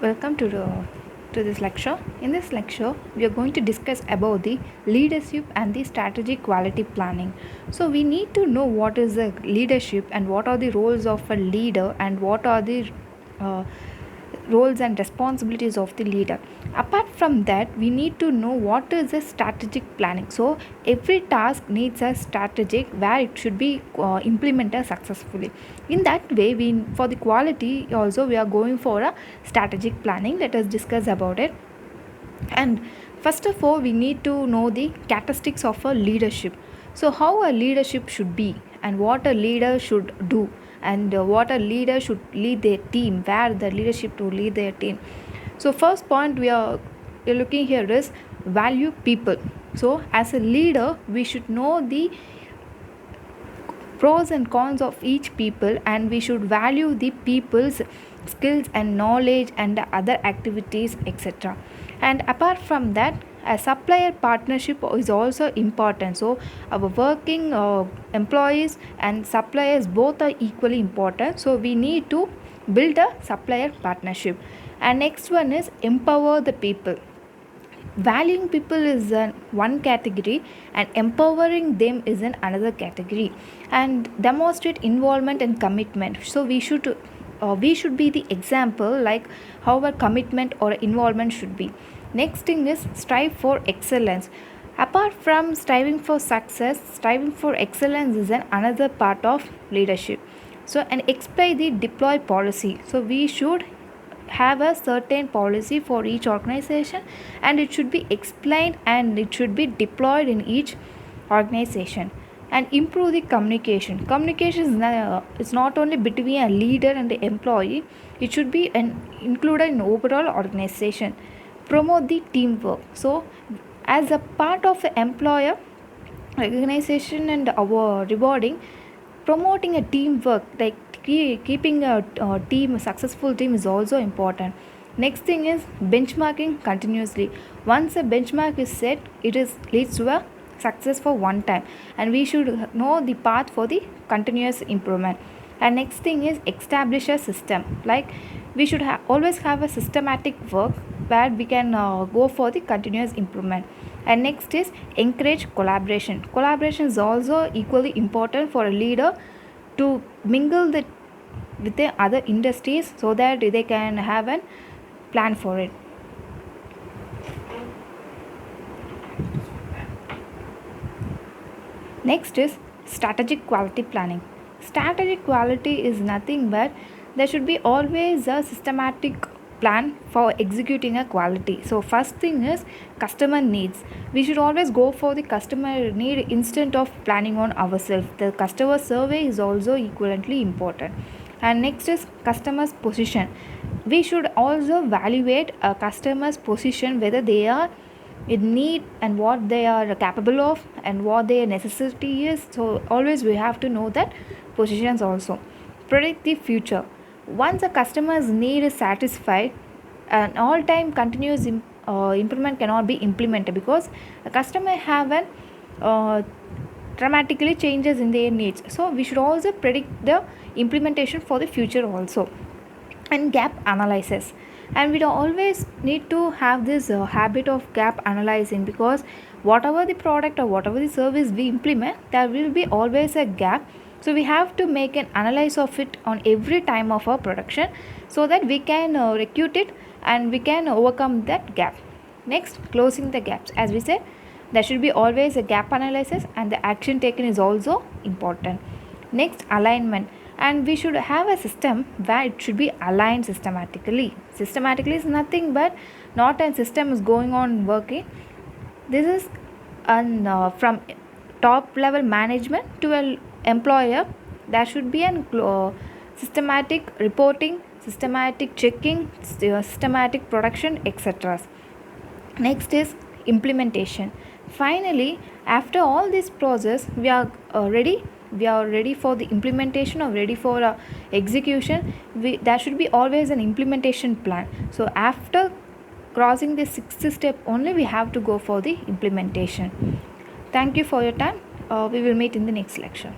Welcome to this lecture. In this lecture, we are going to discuss about the leadership and the strategic quality planning. So we need to know what is the leadership and what are the roles of a leader and what are the uh, roles and responsibilities of the leader. Apart from that, we need to know what is a strategic planning. So every task needs a strategic where it should be implemented successfully. In that way, we for the quality also we are going for a strategic planning. Let us discuss about it. And first of all, we need to know the characteristics of a leadership. So how a leadership should be and what a leader should do, and what a leader should lead their team, where the leadership to lead their team. So first point we are looking here is value people. So as a leader, we should know the pros and cons of each people, and we should value the people's skills and knowledge and other activities, etc. And apart from that, a supplier partnership is also important. So our working employees and suppliers both are equally important, so we need to build a supplier partnership. And next one is empower the people. Valuing people is one category and empowering them is in another category, and demonstrate involvement and commitment. So we should be the example, like how our commitment or involvement should be. Next thing is strive for excellence. Apart from striving for success, striving for excellence is another part of leadership. So and explain the deploy policy. So we should have a certain policy for each organization, and it should be explained and it should be deployed in each organization. And improve the communication is it's not only between a leader and the employee, it should be included in overall organization. Promote the teamwork. So as a part of the employer recognition and our rewarding, promoting a teamwork, like keeping a team, a successful team is also important. Next thing is benchmarking continuously. Once a benchmark is set, it is leads to a success for one time, and we should know the path for the continuous improvement. And next thing is establish a system, like we should always have a systematic work where we can go for the continuous improvement. And next is encourage collaboration is also equally important for a leader to mingle with the other industries so that they can have a plan for it. Next is strategic quality planning. Strategic quality is nothing but there should be always a systematic plan for executing a quality. So first thing is customer needs. We should always go for the customer need instead of planning on ourselves. The customer survey is also equivalently important. And next is customer's position. We should also evaluate a customer's position, whether they are in need and what they are capable of and what their necessity is. So always we have to know that positions also. Predict the future. Once a customer's need is satisfied, an all time continuous improvement cannot be implemented, because a customer have an dramatically changes in their needs. So we should also predict the implementation for the future also. And gap analysis, and we always need to have this habit of gap analyzing, because whatever the product or whatever the service we implement, there will be always a gap. So we have to make an analysis of it on every time of our production, so that we can recruit it and we can overcome that gap. Next, closing the gaps. As we said, there should be always a gap analysis, and the action taken is also important. Next, alignment, and we should have a system where it should be aligned systematically. Systematically is nothing but not a system is going on working. This is from top level management to an employer. There should be an systematic reporting, systematic checking, systematic production, etc. Next is implementation. Finally, after all this process, we are ready for the implementation or ready for execution. There should be always an implementation plan. So after crossing the sixth step only, we have to go for the implementation. Thank you for your time. We will meet in the next lecture.